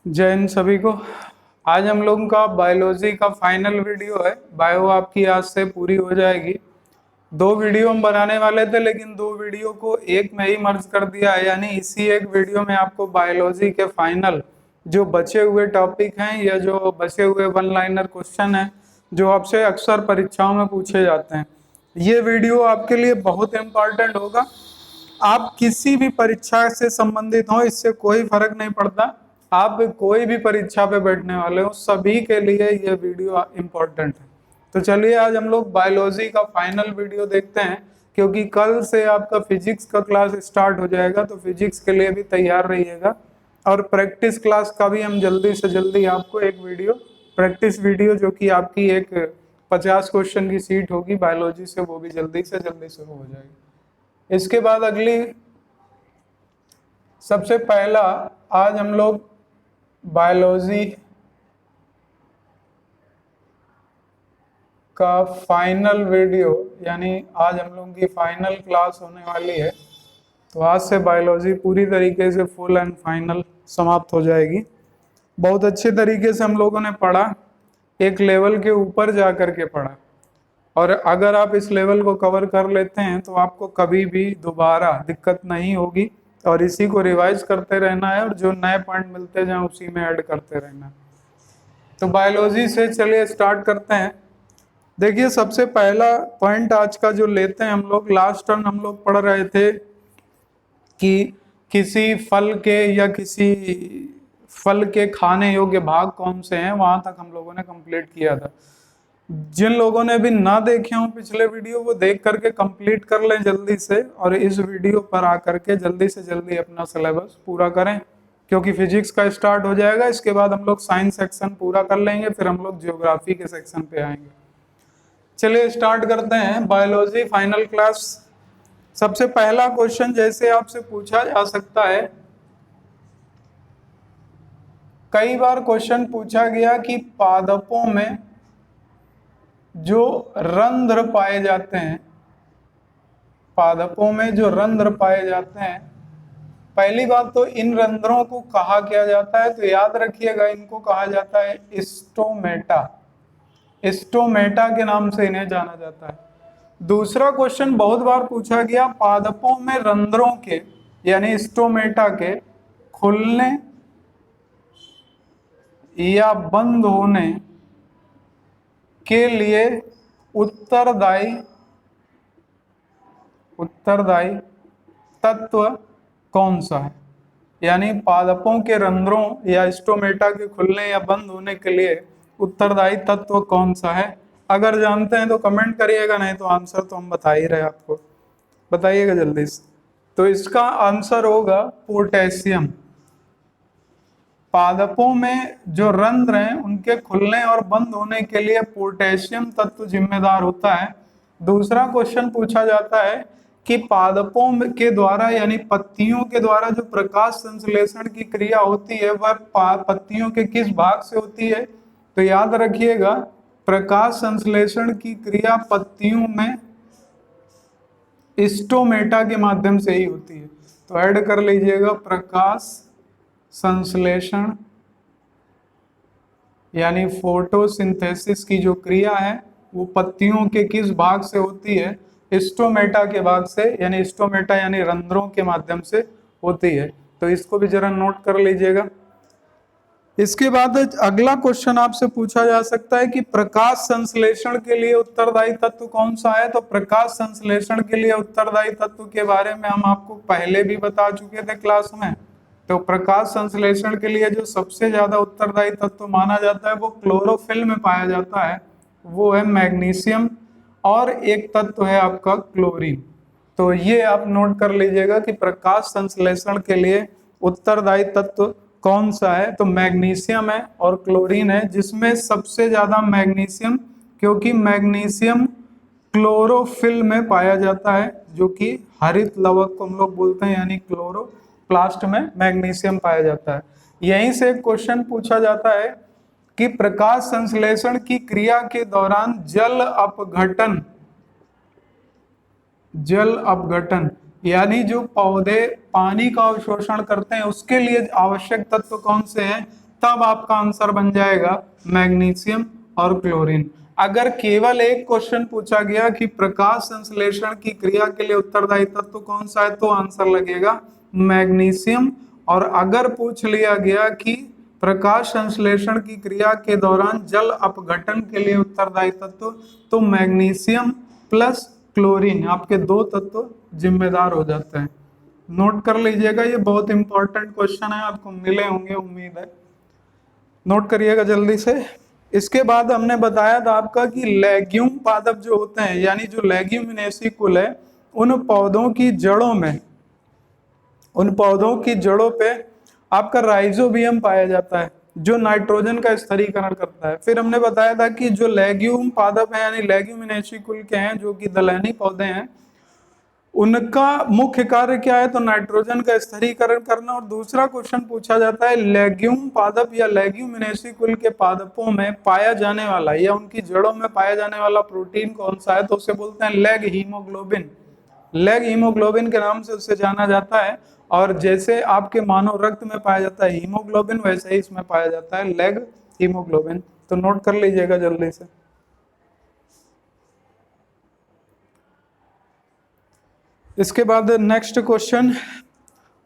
जय हिंद सभी को। आज हम लोगों का बायोलॉजी का फाइनल वीडियो है। बायो आपकी आज से पूरी हो जाएगी। दो वीडियो हम बनाने वाले थे, लेकिन दो वीडियो को एक में ही मर्ज कर दिया है, यानी इसी एक वीडियो में आपको बायोलॉजी के फाइनल जो बचे हुए टॉपिक हैं या जो बचे हुए वन लाइनर क्वेश्चन हैं जो आपसे अक्सर परीक्षाओं में पूछे जाते हैं, ये वीडियो आपके लिए बहुत इम्पोर्टेंट होगा। आप किसी भी परीक्षा से संबंधित हो, इससे कोई फर्क नहीं पड़ता। आप कोई भी परीक्षा पे बैठने वाले हो, सभी के लिए ये वीडियो इम्पोर्टेंट है। तो चलिए आज हम लोग बायोलॉजी का फाइनल वीडियो देखते हैं, क्योंकि कल से आपका फिजिक्स का क्लास स्टार्ट हो जाएगा, तो फिजिक्स के लिए भी तैयार रहिएगा। और प्रैक्टिस क्लास का भी हम जल्दी से जल्दी आपको एक वीडियो, प्रैक्टिस वीडियो जो कि आपकी एक 50 क्वेश्चन की सीट होगी बायोलॉजी से, वो भी जल्दी से जल्दी शुरू हो जाएगी। इसके बाद अगली, सबसे पहला आज हम लोग बायोलॉजी का फाइनल वीडियो, यानी आज हम लोगों की फाइनल क्लास होने वाली है। तो आज से बायोलॉजी पूरी तरीके से फुल एंड फाइनल समाप्त हो जाएगी। बहुत अच्छे तरीके से हम लोगों ने पढ़ा, एक लेवल के ऊपर जा कर के पढ़ा, और अगर आप इस लेवल को कवर कर लेते हैं तो आपको कभी भी दोबारा दिक्कत नहीं होगी, और इसी को रिवाइज करते रहना है और जो नए पॉइंट मिलते जाएं उसी में ऐड करते रहना है। तो बायोलॉजी से चलिए स्टार्ट करते हैं। देखिए सबसे पहला पॉइंट आज का जो लेते हैं हम लोग, लास्ट टर्म हम लोग पढ़ रहे थे कि किसी फल के या किसी फल के खाने योग्य भाग कौन से हैं, वहां तक हम लोगों ने कंप्लीट किया था। जिन लोगों ने भी ना देखे हों पिछले वीडियो, वो देख करके कंप्लीट कर लें जल्दी से, और इस वीडियो पर आकर के जल्दी से जल्दी अपना सिलेबस पूरा करें, क्योंकि फिजिक्स का स्टार्ट हो जाएगा। इसके बाद हम लोग साइंस सेक्शन पूरा कर लेंगे, फिर हम लोग ज्योग्राफी के सेक्शन पे आएंगे। चलिए स्टार्ट करते हैं बायोलॉजी फाइनल क्लास। सबसे पहला क्वेश्चन जैसे आपसे पूछा जा सकता है, कई बार क्वेश्चन पूछा गया कि पादपों में जो रंध्र पाए जाते हैं, पादपों में जो रंध्र पाए जाते हैं, पहली बात तो इन रंध्रों को कहा क्या जाता है, तो याद रखिएगा इनको कहा जाता है स्टोमेटा। स्टोमेटा के नाम से इन्हें जाना जाता है। दूसरा क्वेश्चन बहुत बार पूछा गया, पादपों में रंध्रों के यानी स्टोमेटा के खुलने या बंद होने के लिए उत्तरदायी तत्व कौन सा है, यानी पादपों के रंध्रों या स्टोमेटा के खुलने या बंद होने के लिए उत्तरदायी तत्व कौन सा है। अगर जानते हैं तो कमेंट करिएगा, नहीं तो आंसर तो हम बता ही रहे आपको, बताइएगा जल्दी से। तो इसका आंसर होगा पोटेशियम। पादपों में जो रंध्र हैं उनके खुलने और बंद होने के लिए पोटेशियम तत्व जिम्मेदार होता है। दूसरा क्वेश्चन पूछा जाता है कि पादपों के द्वारा यानी पत्तियों के द्वारा जो प्रकाश संश्लेषण की क्रिया होती है वह पत्तियों के किस भाग से होती है, तो याद रखिएगा प्रकाश संश्लेषण की क्रिया पत्तियों में स्टोमेटा के माध्यम से ही होती है। तो ऐड कर लीजिएगा, प्रकाश संश्लेषण यानी फोटोसिंथेसिस की जो क्रिया है वो पत्तियों के किस भाग से होती है, स्टोमेटा के भाग से, यानी स्टोमेटा यानी रंध्रों के माध्यम से होती है। तो इसको भी जरा नोट कर लीजिएगा। इसके बाद अगला क्वेश्चन आपसे पूछा जा सकता है कि प्रकाश संश्लेषण के लिए उत्तरदायी तत्व कौन सा है। तो प्रकाश संश्लेषण के लिए उत्तरदायी तत्व के बारे में हम आपको पहले भी बता चुके थे क्लास में। तो प्रकाश संश्लेषण के लिए जो सबसे ज्यादा उत्तरदायी तत्व माना जाता है वो क्लोरोफिल में पाया जाता है, वो है मैग्नीशियम, और एक तत्व है आपका क्लोरीन। तो ये आप नोट कर लीजिएगा कि प्रकाश संश्लेषण के लिए उत्तरदायी तत्व कौन सा है, तो मैग्नीशियम है और क्लोरीन है, जिसमें सबसे ज्यादा मैग्नीशियम, क्योंकि मैग्नीशियम क्लोरोफिल में पाया जाता है, जो कि हरित लवक को हम लोग बोलते हैं, यानी क्लोरोप्लास्ट में मैग्नीशियम पाया जाता है। यहीं से क्वेश्चन पूछा जाता है कि प्रकाश संश्लेषण की क्रिया के दौरान जल अपघटन यानी जो पौधे पानी का अवशोषण करते हैं उसके लिए आवश्यक तत्व कौन से हैं, तब आपका आंसर बन जाएगा मैग्नीशियम और क्लोरीन। अगर केवल एक क्वेश्चन पूछा गया कि प्रकाश संश्लेषण की क्रिया के लिए उत्तरदायी तत्व कौन सा है, तो आंसर लगेगा मैग्नीशियम। और अगर पूछ लिया गया कि प्रकाश संश्लेषण की क्रिया के दौरान जल अपघटन के लिए उत्तरदायी तत्व, तो मैग्नीशियम प्लस क्लोरीन आपके दो तत्व जिम्मेदार हो जाते हैं। नोट कर लीजिएगा, ये बहुत इंपॉर्टेंट क्वेश्चन है, आपको मिले होंगे उम्मीद है, नोट करिएगा जल्दी से। इसके बाद हमने बताया था आपका कि लेग्यूम पादप जो होते हैं, यानी जो लेग्यूमिनेसी कुल है, उन पौधों की जड़ों में, उन पौधों की जड़ों पे आपका राइजोबियम पाया जाता है जो नाइट्रोजन का स्थिरीकरण करता है। फिर हमने बताया था कि जो लेग्यूम पादप है यानी लेग्यूमिनेसी कुल के हैं, जो कि दलहनी पौधे हैं, उनका मुख्य कार्य क्या है, तो नाइट्रोजन का स्थिरीकरण करना। और दूसरा क्वेश्चन पूछा जाता है लेग्यूम पादप या लेग्यूमिनेसी कुल के पादपों में पाया जाने वाला या उनकी जड़ों में पाया जाने वाला प्रोटीन कौन सा है, तो उसे बोलते हैं लेग हीमोग्लोबिन। लेग हीमोग्लोबिन के नाम से उसे जाना जाता है। और जैसे आपके मानव रक्त में पाया जाता है हीमोग्लोबिन, वैसे ही इसमें पाया जाता है लेग हीमोग्लोबिन। तो नोट कर लीजिएगा जल्दी से। इसके बाद नेक्स्ट क्वेश्चन,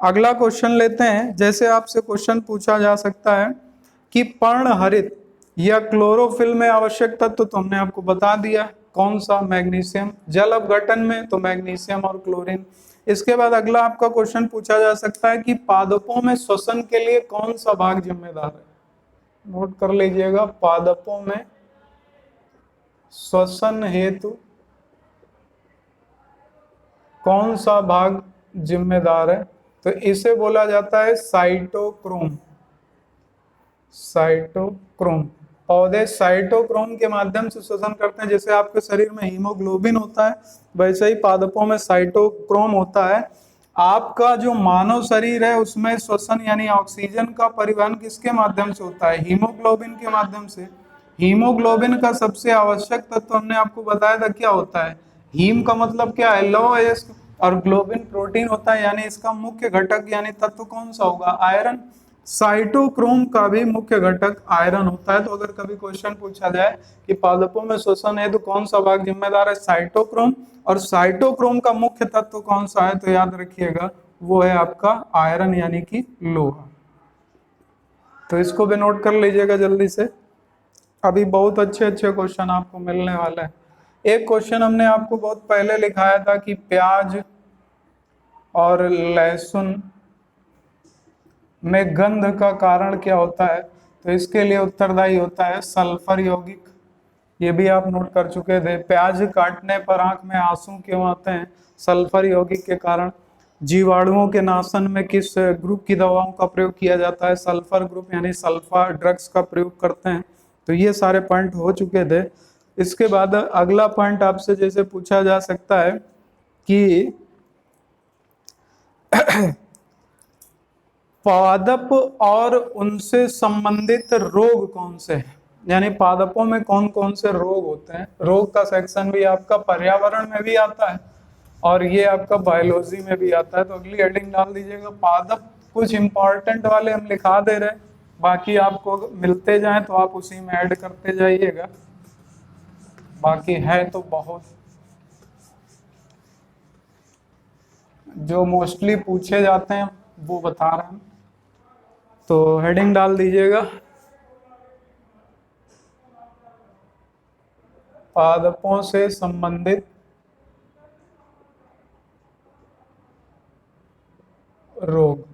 अगला क्वेश्चन लेते हैं। जैसे आपसे क्वेश्चन पूछा जा सकता है कि पर्णहरित या क्लोरोफिल में आवश्यक तत्व, तो हमने आपको बता दिया कौन सा, मैग्नीशियम। जल अपघटन में तो मैग्नीशियम और क्लोरीन। इसके बाद अगला आपका क्वेश्चन पूछा जा सकता है कि पादपों में श्वसन के लिए कौन सा भाग जिम्मेदार है। नोट कर लीजिएगा, पादपों में श्वसन हेतु कौन सा भाग जिम्मेदार है, तो इसे बोला जाता है साइटोक्रोम। साइटोक्रोम, पौधे साइटोक्रोम के माध्यम से श्वसन करते हैं। जैसे आपके शरीर में हीमोग्लोबिन होता है, वैसे ही पादपों में साइटोक्रोम होता है। आपका जो मानव शरीर है उसमें श्वसन यानी ऑक्सीजन का परिवहन किसके माध्यम से होता है, हीमोग्लोबिन के माध्यम से। हीमोग्लोबिन का सबसे आवश्यक तत्व हमने आपको बताया था क्या होता है, हीम का मतलब क्या है, लोएस्ट, और ग्लोबिन प्रोटीन होता है, यानी इसका मुख्य घटक यानी तत्व कौन सा होगा, आयरन। साइटोक्रोम का भी मुख्य घटक आयरन होता है। तो अगर कभी क्वेश्चन पूछा जाए कि पादपों में श्वसन है तो कौन सा भाग जिम्मेदार है, साइटोक्रोम, और साइटोक्रोम का मुख्य तत्व कौन सा है, तो याद रखिएगा वो है आपका आयरन यानी कि लोहा। तो इसको भी नोट कर लीजिएगा जल्दी से, अभी बहुत अच्छे अच्छे क्वेश्चन आपको मिलने वाले हैं। एक क्वेश्चन हमने आपको बहुत पहले लिखाया था कि प्याज और लहसुन में गंध का कारण क्या होता है, तो इसके लिए उत्तरदायी होता है सल्फर यौगिक। ये भी आप नोट कर चुके थे। प्याज काटने पर आंख में आंसू क्यों आते हैं, सल्फर यौगिक के कारण। जीवाणुओं के नाशन में किस ग्रुप की दवाओं का प्रयोग किया जाता है, सल्फर ग्रुप यानी सल्फर ड्रग्स का प्रयोग करते हैं। तो ये सारे पॉइंट हो चुके थे। इसके बाद अगला पॉइंट आपसे जैसे पूछा जा सकता है कि पादप और उनसे संबंधित रोग कौन से हैं, यानी पादपों में कौन कौन से रोग होते हैं। रोग का सेक्शन भी आपका पर्यावरण में भी आता है और ये आपका बायोलॉजी में भी आता है। तो अगली हेडिंग डाल दीजिएगा पादप। कुछ इंपॉर्टेंट वाले हम लिखा दे रहे हैं, बाकी आपको मिलते जाएं तो आप उसी में ऐड करते जाइएगा, बाकी है तो बहुत, जो मोस्टली पूछे जाते हैं वो बता रहे हैं। तो हेडिंग डाल दीजिएगा पादपों से संबंधित रोग।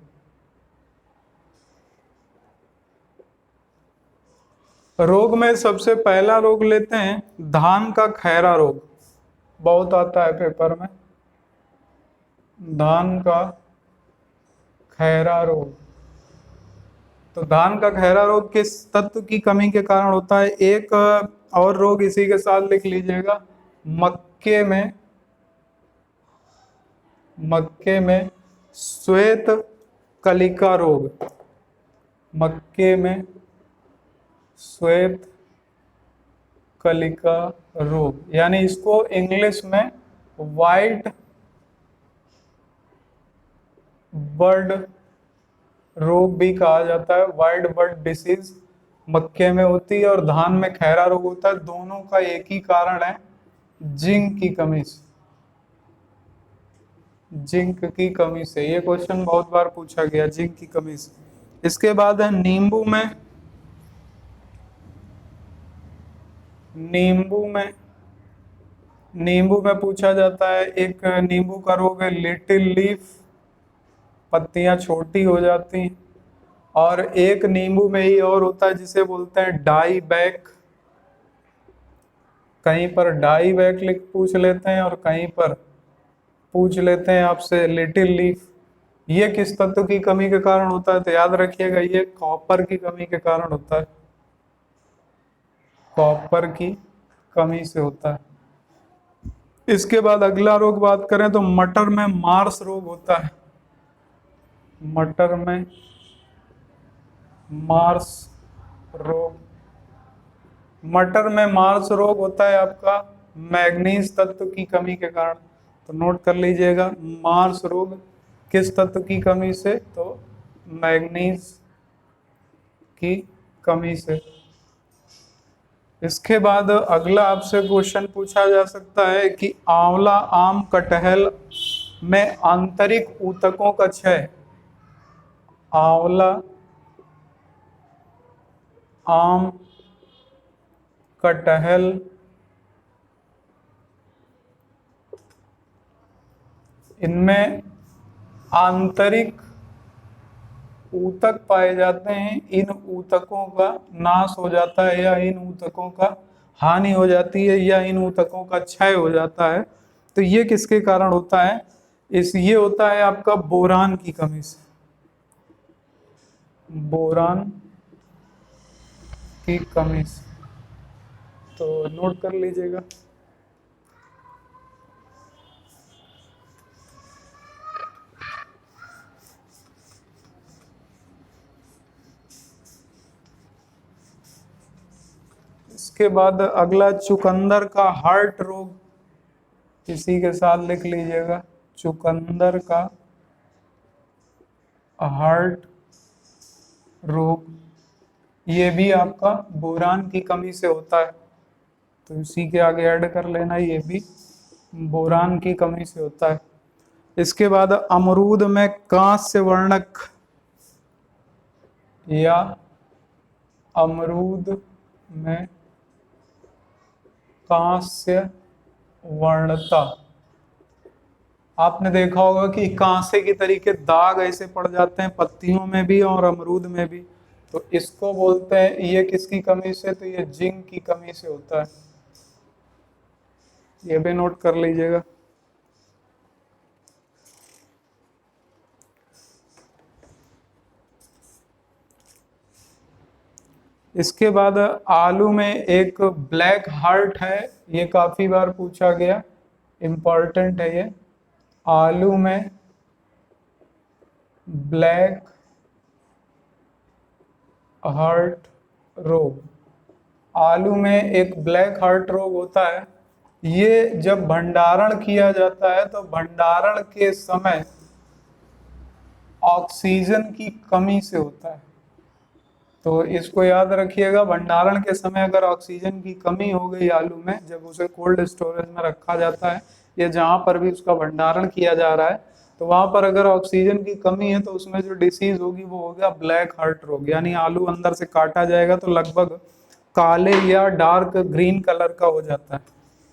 रोग में सबसे पहला रोग लेते हैं धान का खैरा रोग, बहुत आता है पेपर में, धान का खैरा रोग। तो धान का खैरा रोग किस तत्व की कमी के कारण होता है। एक और रोग इसी के साथ लिख लीजिएगा, मक्के में श्वेत कलिका रोग। मक्के में श्वेत कलिका रोग, यानी इसको इंग्लिश में व्हाइट बर्ड रोग भी कहा जाता है। वाइट बर्ड डिसीज मक्के में होती है और धान में खैरा रोग होता है। दोनों का एक ही कारण है, जिंक की कमी से। जिंक की कमी से, ये क्वेश्चन बहुत बार पूछा गया, जिंक की कमी से। इसके बाद है नींबू में, नींबू में नींबू में पूछा जाता है, एक नींबू का रोग है लिटिल लीफ, पत्तियां छोटी हो जाती हैं। और एक नींबू में ही और होता है जिसे बोलते हैं डाई बैक। कहीं पर डाई बैक लिख पूछ लेते हैं और कहीं पर पूछ लेते हैं आपसे लिटिल लीफ। ये किस तत्व की कमी के कारण होता है? तो याद रखिएगा, ये कॉपर की कमी के कारण होता है। कॉपर की कमी से होता है। इसके बाद अगला रोग बात करें तो मटर में मार्स रोग होता है। मटर में मार्स रोग, मटर में मार्स रोग होता है आपका मैग्नीज तत्व की कमी के कारण। तो नोट कर लीजिएगा, मार्स रोग किस तत्व की कमी से? तो मैग्नीज की कमी से। इसके बाद अगला आपसे क्वेश्चन पूछा जा सकता है कि आंवला, आम, कटहल में आंतरिक ऊतकों का क्षय। आंवला, आम, कटहल इनमें आंतरिक ऊतक पाए जाते हैं। इन ऊतकों का नाश हो जाता है या इन ऊतकों का हानि हो जाती है या इन ऊतकों का क्षय हो जाता है। तो ये किसके कारण होता है? ये होता है आपका बोरान की कमी से। बोरान की कमी से, तो नोट कर लीजिएगा। इसके बाद अगला चुकंदर का हार्ट रोग, इसी के साथ लिख लीजिएगा, चुकंदर का हार्ट रोग, ये भी आपका बोरान की कमी से होता है। तो इसी के आगे ऐड कर लेना, ये भी बोरान की कमी से होता है। इसके बाद अमरूद में कांस्य वर्णक या अमरूद में कांस्य वर्णता, आपने देखा होगा कि कांसे की तरीके दाग ऐसे पड़ जाते हैं पत्तियों में भी और अमरूद में भी। तो इसको बोलते हैं, ये किसकी कमी से? तो ये जिंक की कमी से होता है। ये भी नोट कर लीजिएगा। इसके बाद आलू में एक ब्लैक हार्ट है, ये काफी बार पूछा गया, इंपॉर्टेंट है ये। आलू में ब्लैक हार्ट रोग, आलू में एक ब्लैक हार्ट रोग होता है। ये जब भंडारण किया जाता है तो भंडारण के समय ऑक्सीजन की कमी से होता है। तो इसको याद रखिएगा, भंडारण के समय अगर ऑक्सीजन की कमी हो गई आलू में, जब उसे कोल्ड स्टोरेज में रखा जाता है या जहाँ पर भी उसका भंडारण किया जा रहा है, तो वहां पर अगर ऑक्सीजन की कमी है तो उसमें जो डिसीज होगी वो होगा ब्लैक हार्ट रोग। यानी आलू अंदर से काटा जाएगा तो लगभग काले या डार्क ग्रीन कलर का हो जाता है।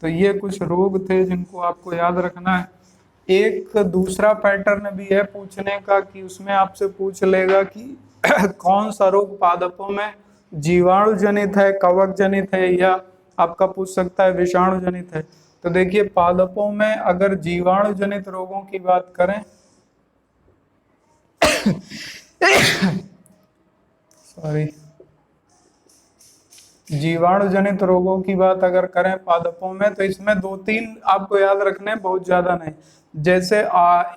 तो ये कुछ रोग थे जिनको आपको याद रखना है। एक दूसरा पैटर्न भी है पूछने का कि उसमें आपसे पूछ लेगा कि कौन सा रोग पादपों में जीवाणु जनित है, कवक जनित है, या आपका पूछ सकता है विषाणु जनित है। तो देखिए, पादपों में अगर जीवाणु जनित रोगों की बात करें सॉरी, जीवाणु जनित रोगों की बात अगर करें पादपों में, तो इसमें दो तीन आपको याद रखने, बहुत ज्यादा नहीं। जैसे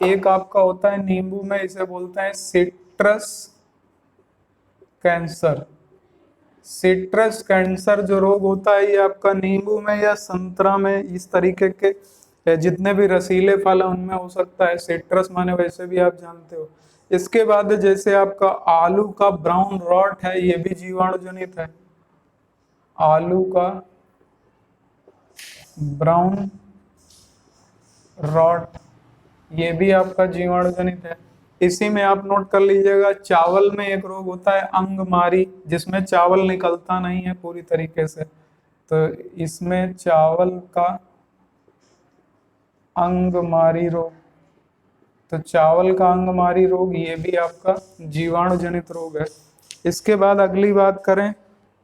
एक आपका होता है नींबू में, इसे बोलते हैं सिट्रस कैंसर। सिट्रस कैंसर जो रोग होता है, ये आपका नींबू में या संतरा में, इस तरीके के जितने भी रसीले फल हैं उनमें हो सकता है। सिट्रस माने वैसे भी आप जानते हो, इसके बाद जैसे आपका आलू का ब्राउन रॉट है, ये भी जीवाणु जनित है। आलू का ब्राउन रॉट ये भी आपका जीवाणु जनित है। इसी में आप नोट कर लीजिएगा, चावल में एक रोग होता है अंगमारी, जिसमें चावल निकलता नहीं है पूरी तरीके से, तो इसमें चावल का अंगमारी रोग, तो चावल का अंगमारी रोग ये भी आपका जीवाणु जनित रोग है। इसके बाद अगली बात करें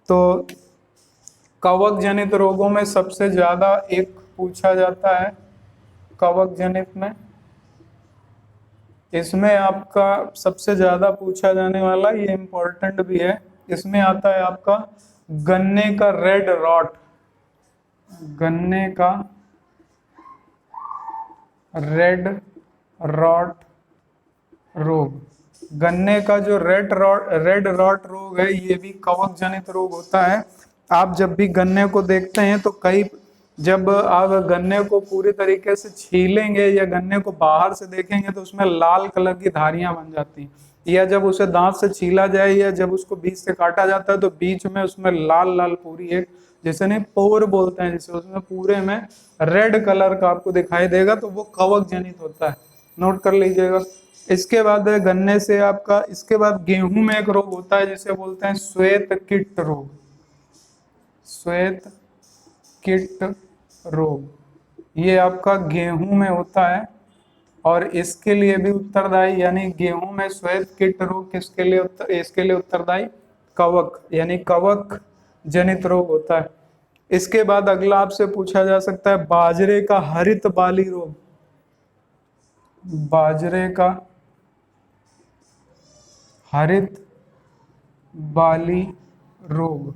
तो कवक जनित रोगों में सबसे ज्यादा एक पूछा जाता है कवक जनित में, इसमें आपका सबसे ज्यादा पूछा जाने वाला, ये इंपॉर्टेंट भी है, इसमें आता है आपका गन्ने का रेड रॉट, गन्ने का रेड रॉट रोग। गन्ने का जो रेड रॉट रोग है ये भी कवक जनित रोग होता है। आप जब भी गन्ने को देखते हैं तो कई, जब आप गन्ने को पूरी तरीके से छीलेंगे या गन्ने को बाहर से देखेंगे तो उसमें लाल कलर की धारियां बन जाती हैं, या जब उसे दांत से छीला जाए या जब उसको बीच से काटा जाता है तो बीच में उसमें लाल लाल पूरी एक, जैसे नहीं पोर बोलते हैं, जैसे उसमें पूरे में रेड कलर का आपको दिखाई देगा, तो वो कवक जनित होता है, नोट कर लीजिएगा। इसके बाद गन्ने से आपका, इसके बाद गेहूं में एक रोग होता है जिसे बोलते हैं श्वेत कीट रोग, श्वेत कीट रोग, ये आपका गेहूं में होता है और इसके लिए भी उत्तरदायी, यानी गेहूं में श्वेत कीट रोग किसके लिए इसके लिए उत्तरदायी कवक, यानी कवक जनित रोग होता है। इसके बाद अगला आपसे पूछा जा सकता है बाजरे का हरित बाली रोग, बाजरे का हरित बाली रोग,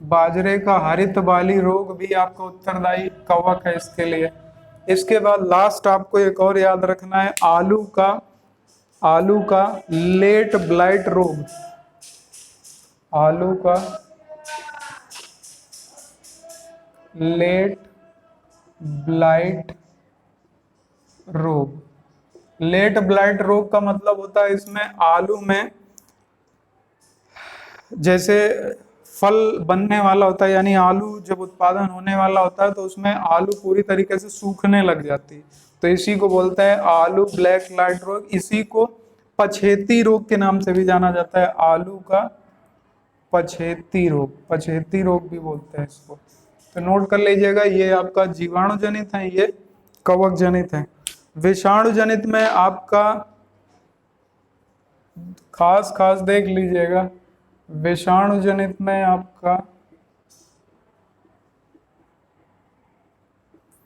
बाजरे का हरित बाली रोग भी आपका उत्तरदायी कवक है इसके लिए। इसके बाद लास्ट आपको एक और याद रखना है, आलू का लेट ब्लाइट रोग, आलू का लेट ब्लाइट रोग। लेट ब्लाइट रोग का मतलब होता है इसमें आलू में जैसे फल बनने वाला होता है, यानी आलू जब उत्पादन होने वाला होता है तो उसमें आलू पूरी तरीके से सूखने लग जाती है, तो इसी को बोलते हैं आलू ब्लैक लाइट रोग। इसी को पछेती रोग के नाम से भी जाना जाता है, आलू का पछेती रोग, पछेती रोग भी बोलते हैं इसको, तो नोट कर लीजिएगा। ये आपका जीवाणु जनित है, ये कवक जनित है। विषाणु जनित में आपका खास खास देख लीजिएगा, विषाणु जनित में आपका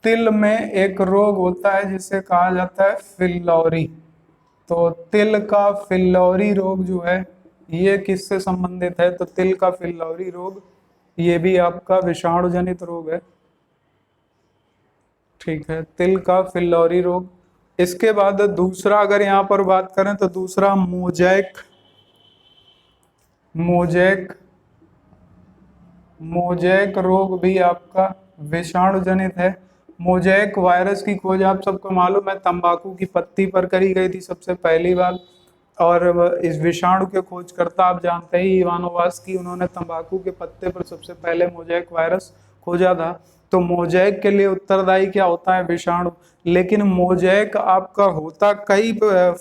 तिल में एक रोग होता है जिसे कहा जाता है फिल्लौरी, तो तिल का फिल्लौरी रोग जो है ये किससे संबंधित है, तो तिल का फिल्लौरी रोग ये भी आपका विषाणु जनित रोग है, ठीक है, तिल का फिल्लौरी रोग। इसके बाद दूसरा अगर यहाँ पर बात करें तो दूसरा मोजैक, मोजैक, मोजैक रोग भी आपका विषाणु जनित है। मोजैक वायरस की खोज आप सबको मालूम है तंबाकू की पत्ती पर करी गई थी सबसे पहली बार, और इस विषाणु के खोजकर्ता आप जानते ही इवानोवास्की, उन्होंने तंबाकू के पत्ते पर सबसे पहले मोजैक वायरस खोजा था। तो मोजैक के लिए उत्तरदायी क्या होता है, विषाणु। लेकिन मोजैक आपका होता कई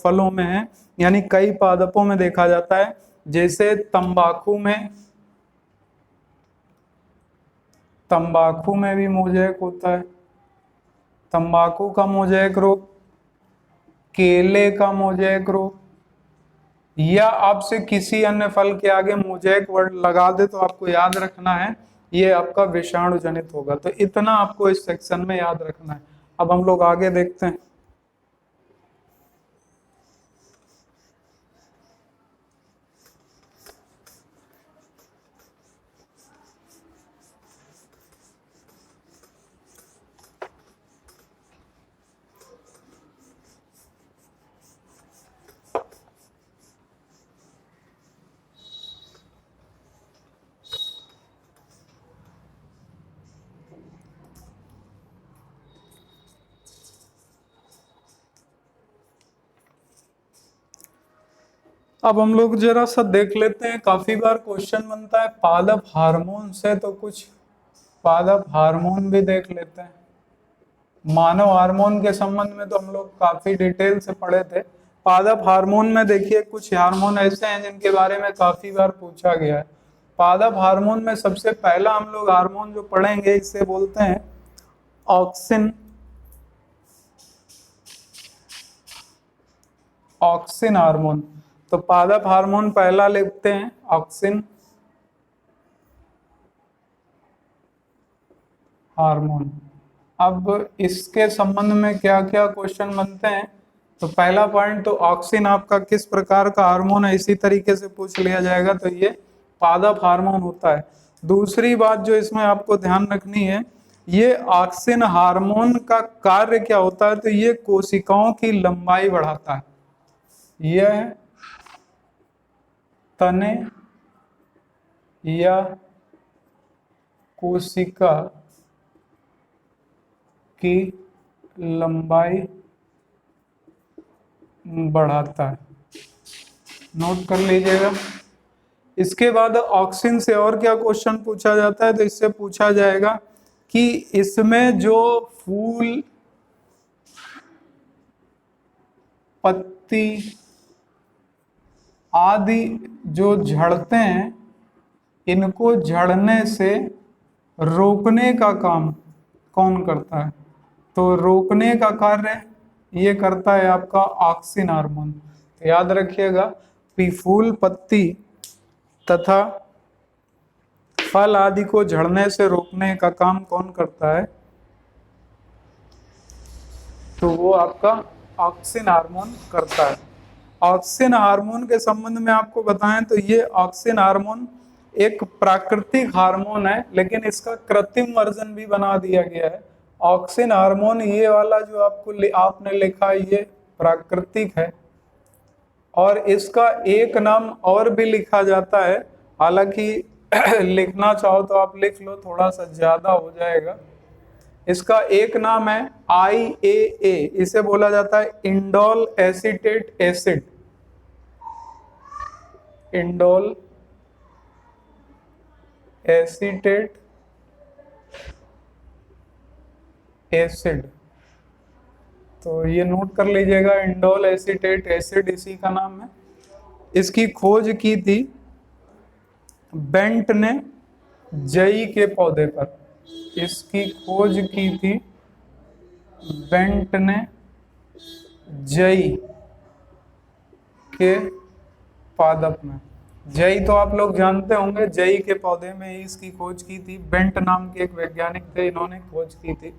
फलों में है, यानी कई पादपों में देखा जाता है, जैसे तंबाकू में, तंबाकू में भी मोजैक होता है, तंबाकू का मोजैक रोग, केले का मोजैक रोग, या आपसे किसी अन्य फल के आगे मोजैक वर्ड लगा दे तो आपको याद रखना है ये आपका विषाणु जनित होगा। तो इतना आपको इस सेक्शन में याद रखना है। अब हम लोग आगे देखते हैं। अब हम लोग जरा सा देख लेते हैं, काफी बार क्वेश्चन बनता है पादप हार्मोन से, तो कुछ पादप हार्मोन भी देख लेते हैं। मानव हार्मोन के संबंध में तो हम लोग काफी डिटेल से पढ़े थे। पादप हार्मोन में देखिए कुछ हार्मोन ऐसे हैं जिनके बारे में काफी बार पूछा गया है। पादप हार्मोन में सबसे पहला हम लोग हार्मोन जो पढ़ेंगे इसे बोलते हैं ऑक्सिन। ऑक्सिन हार्मोन, तो पादप हार्मोन पहला लिखते हैं ऑक्सिन हार्मोन। अब इसके संबंध में क्या क्या क्वेश्चन बनते हैं, तो पहला पॉइंट तो ऑक्सिन आपका किस प्रकार का हार्मोन है, इसी तरीके से पूछ लिया जाएगा, तो ये पादप हार्मोन होता है। दूसरी बात जो इसमें आपको ध्यान रखनी है, ये ऑक्सिन हार्मोन का कार्य क्या होता है, तो ये कोशिकाओं की लंबाई बढ़ाता है। यह तने या कोशिका की लंबाई बढ़ाता है, नोट कर लीजिएगा। इसके बाद ऑक्सिन से और क्या क्वेश्चन पूछा जाता है, तो इससे पूछा जाएगा कि इसमें जो फूल, पत्ती आदि जो झड़ते हैं, इनको झड़ने से रोकने का काम कौन करता है, तो रोकने का कार्य ये करता है आपका ऑक्सिन हार्मोन। तो याद रखिएगा कि फूल, पत्ती तथा फल आदि को झड़ने से रोकने का काम कौन करता है, तो वो आपका ऑक्सिन हार्मोन करता है। ऑक्सिन हार्मोन के संबंध में आपको बताएं तो ये ऑक्सिन हार्मोन एक प्राकृतिक हार्मोन है, लेकिन इसका कृत्रिम वर्जन भी बना दिया गया है। ऑक्सिन हार्मोन ये वाला जो आपने लिखा है ये प्राकृतिक है, और इसका एक नाम और भी लिखा जाता है, हालांकि लिखना चाहो तो आप लिख लो, थोड़ा सा ज्यादा हो जाएगा। इसका एक नाम है IAA, इसे बोला जाता है indole acetate acid. Indole acetate acid, तो ये नोट कर लीजिएगा, इंडोल एसीटेट एसिड इसी का नाम है। इसकी खोज की थी बेंट ने जई के पौधे पर। इसकी खोज की थी बेंट ने जई के पादप में। जई तो आप लोग जानते होंगे, जई के पौधे में ही इसकी खोज की थी। बेंट नाम के एक वैज्ञानिक थे, इन्होंने खोज की थी।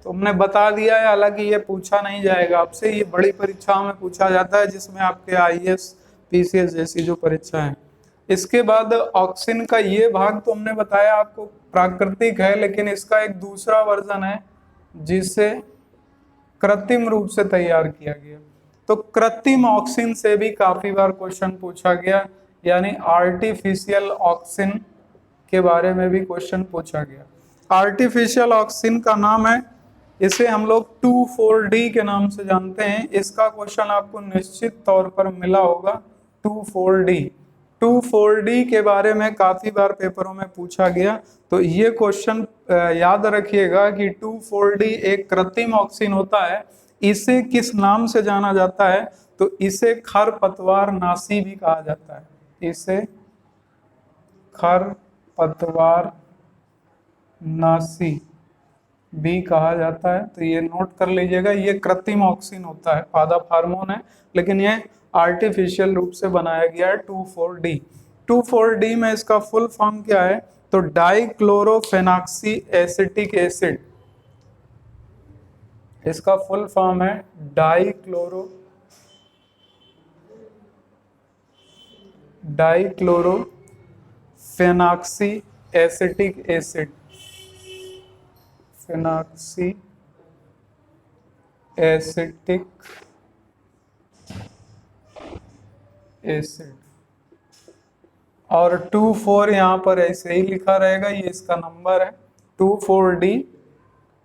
तो हमने बता दिया है, हालांकि ये पूछा नहीं जाएगा आपसे, ये बड़ी परीक्षाओं में पूछा जाता है, जिसमें आपके IAS PCS जैसी जो परीक्षा है। इसके बाद ऑक्सिन का ये भाग तो हमने बताया आपको प्राकृतिक है, लेकिन इसका एक दूसरा वर्जन है जिसे कृत्रिम रूप से तैयार किया गया। तो कृत्रिम ऑक्सिन से भी काफी बार क्वेश्चन पूछा गया, यानी आर्टिफिशियल ऑक्सिन के बारे में भी क्वेश्चन पूछा गया। आर्टिफिशियल ऑक्सिन का नाम है, इसे हम लोग 2,4-D के नाम से जानते हैं। इसका क्वेश्चन आपको निश्चित तौर पर मिला होगा, 2,4-D। 2,4-D के बारे में काफी बार पेपरों में पूछा गया, तो ये क्वेश्चन याद रखिएगा कि 2,4-D एक कृत्रिम ऑक्सिन होता है। इसे किस नाम से जाना जाता है, तो इसे खरपतवार नाशी भी कहा जाता है। इसे खरपतवार नाशी भी कहा जाता है, तो ये नोट कर लीजिएगा। ये कृत्रिम ऑक्सिन होता है, पादप हार्मोन है, लेकिन ये आर्टिफिशियल रूप से बनाया गया है। 2,4-D। 2,4-D में इसका फुल फॉर्म क्या है, तो डाइक्लोरोफेनॉक्सी एसिटिक एसिड। इसका फुल फॉर्म है डाइक्लोरोफेनॉक्सी एसिटिक एसिड। फेनॉक्सी एसिटिक एसिड, और 2,4 यहाँ पर ऐसे ही लिखा रहेगा, ये इसका नंबर है 2,4-D।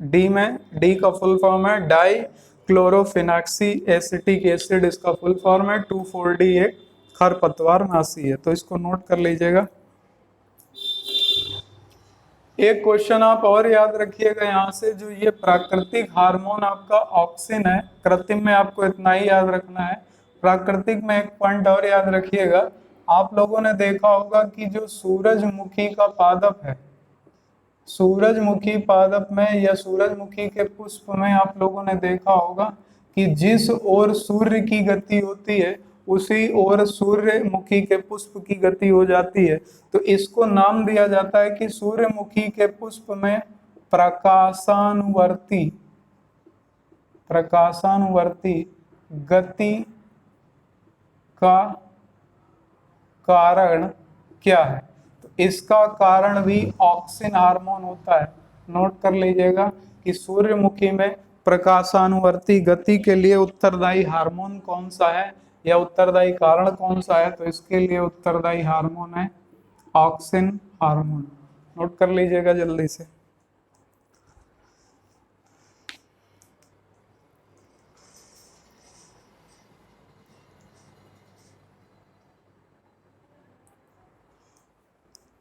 डी में, डी का फुल फॉर्म है डाई क्लोरोफिनॉक्सी एसिटिक एसिड, इसका फुल फॉर्म है 2,4-D एक खरपतवारनाशी है, तो इसको नोट कर लीजिएगा। एक क्वेश्चन आप और याद रखिएगा यहाँ से, जो ये प्राकृतिक हार्मोन आपका ऑक्सिन है, कृत्रिम में आपको इतना ही याद रखना है। प्राकृतिक में एक पॉइंट और याद रखिएगा, आप लोगों ने देखा होगा कि जो सूरजमुखी का पादप है, सूरजमुखी पादप में या सूरजमुखी के पुष्प में आप लोगों ने देखा होगा कि जिस ओर सूर्य की गति होती है उसी ओर सूर्यमुखी के पुष्प की गति हो जाती है। तो इसको नाम दिया जाता है कि सूर्यमुखी के पुष्प में प्रकाशानुवर्ती प्रकाशानुवर्ती गति का कारण क्या है? तो इसका कारण भी ऑक्सिन हार्मोन होता है। नोट कर लीजिएगा कि सूर्यमुखी में प्रकाशानुवर्ती गति के लिए उत्तरदायी हार्मोन कौन सा है या उत्तरदायी कारण कौन सा है, तो इसके लिए उत्तरदायी हार्मोन है ऑक्सिन हार्मोन। नोट कर लीजिएगा जल्दी से।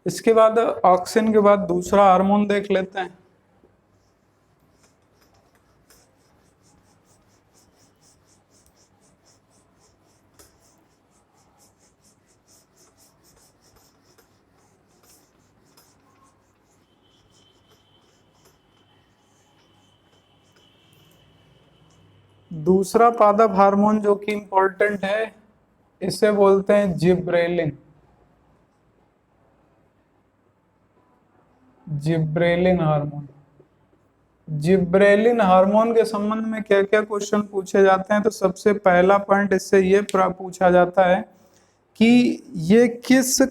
इसके बाद ऑक्सिन के बाद दूसरा हार्मोन देख लेते हैं। दूसरा पादप हार्मोन जो कि इंपॉर्टेंट है, इसे बोलते हैं gibberellin. Gibberellin hormone. Gibberellin hormone के संबंध में क्या क्या क्वेश्चन पूछे जाते हैं, तो सबसे पहला पॉइंट इससे ये पूछा जाता है कि ये किस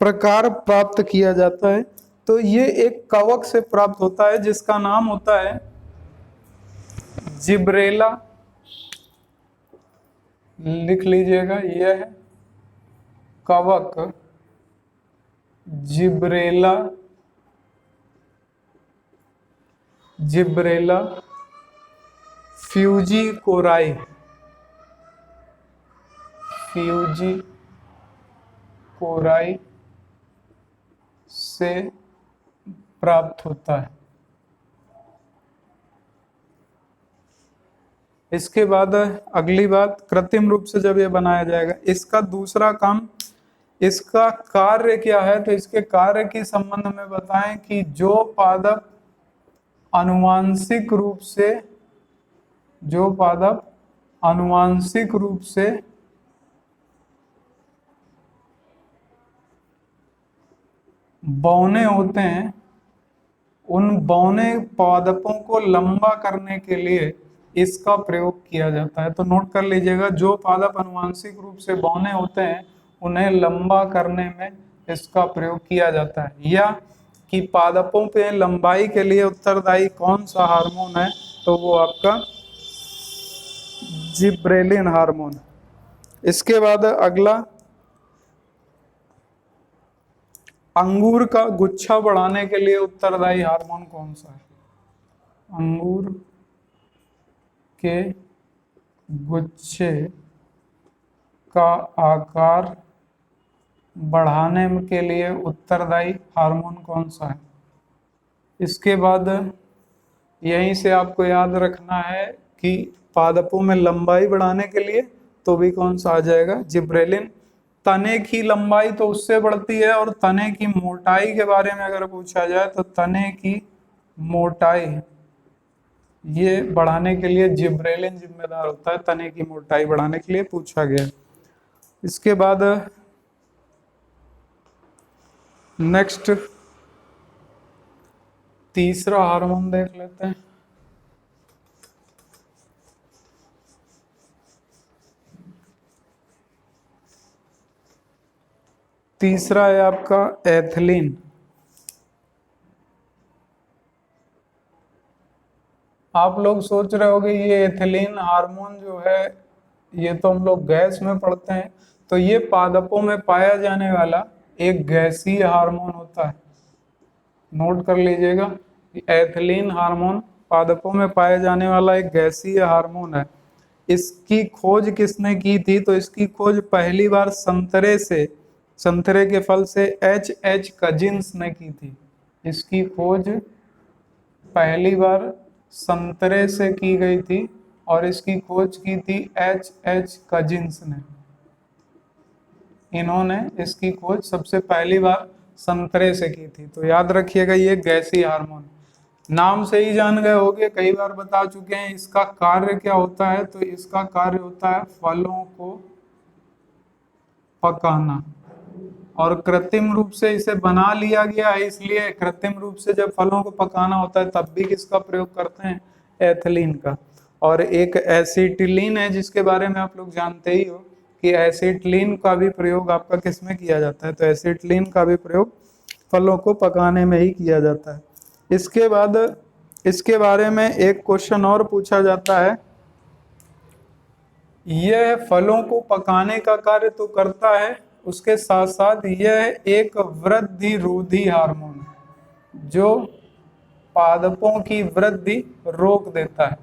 प्रकार प्राप्त किया जाता है। तो ये एक कवक से प्राप्त होता है जिसका नाम होता है जिब्रेला। लिख लीजिएगा, यह है कवक जिब्रेला। जिब्रेला फ्यूजिकोराई। फ्यूजिकोराई से प्राप्त होता है। इसके बाद अगली बात, कृत्रिम रूप से जब ये बनाया जाएगा, इसका दूसरा काम, इसका कार्य क्या है, तो इसके कार्य के संबंध में बताएं कि जो पादप आनुवांशिक रूप से, जो पादप आनुवांशिक रूप से बौने होते हैं, उन बौने पादपों को लंबा करने के लिए इसका प्रयोग किया जाता है। तो नोट कर लीजिएगा, जो पादप आनुवांशिक रूप से बौने होते हैं उन्हें लंबा करने में इसका प्रयोग किया जाता है। या कि पादपों पे लंबाई के लिए उत्तरदायी कौन सा हार्मोन है, तो वो आपका जिब्रेलिन हार्मोन। इसके बाद अगला, अंगूर का गुच्छा बढ़ाने के लिए उत्तरदायी हार्मोन कौन सा है? अंगूर के गुच्छे का आकार बढ़ाने के लिए उत्तरदायी हार्मोन कौन सा है? इसके बाद यहीं से आपको याद रखना है कि पादपों में लंबाई बढ़ाने के लिए तो भी कौन सा आ जाएगा? जिब्रेलिन। तने की लंबाई तो उससे बढ़ती है, और तने की मोटाई के बारे में अगर पूछा जाए तो तने की मोटाई ये बढ़ाने के लिए जिब्रेलिन जिम्मेदार होता है। तने की मोटाई बढ़ाने के लिए पूछा गया। इसके बाद नेक्स्ट तीसरा हार्मोन देख लेते हैं। तीसरा है आपका एथिलीन। आप लोग सोच रहे होंगे ये एथिलीन हार्मोन जो है ये तो हम लोग गैस में पढ़ते हैं, तो ये पादपों में पाया जाने वाला एक गैसीय हार्मोन होता है। नोट कर लीजिएगा, एथिलीन हार्मोन पादपों में पाया जाने वाला एक गैसीय हार्मोन है। इसकी खोज किसने की थी? तो इसकी खोज पहली बार संतरे के फल से H कजिन्स ने की थी। इसकी खोज पहली बार संतरे से की गई थी और इसकी खोज की थी H कजिन्स ने। इन्होंने इसकी खोज सबसे पहली बार संतरे से की थी। तो याद रखिएगा, ये गैसीय हार्मोन, नाम से ही जान गए होंगे, कई बार बता चुके हैं। इसका कार्य क्या होता है? तो इसका कार्य होता है फलों को पकाना, और कृत्रिम रूप से इसे बना लिया गया है, इसलिए कृत्रिम रूप से जब फलों को पकाना होता है तब भी किसका प्रयोग करते हैं? एथिलीन का। और एक एसिटिलीन है जिसके बारे में आप लोग जानते ही हो कि एसिटिलीन का भी प्रयोग आपका किसमें किया जाता है? तो एसिटिलीन का भी प्रयोग फलों को पकाने में ही किया जाता है। इसके बाद इसके बारे में एक क्वेश्चन और पूछा जाता है, यह फलों को पकाने का कार्य तो करता है, उसके साथ साथ यह एक वृद्धि रोधी हार्मोन है जो पादपों की वृद्धि रोक देता है।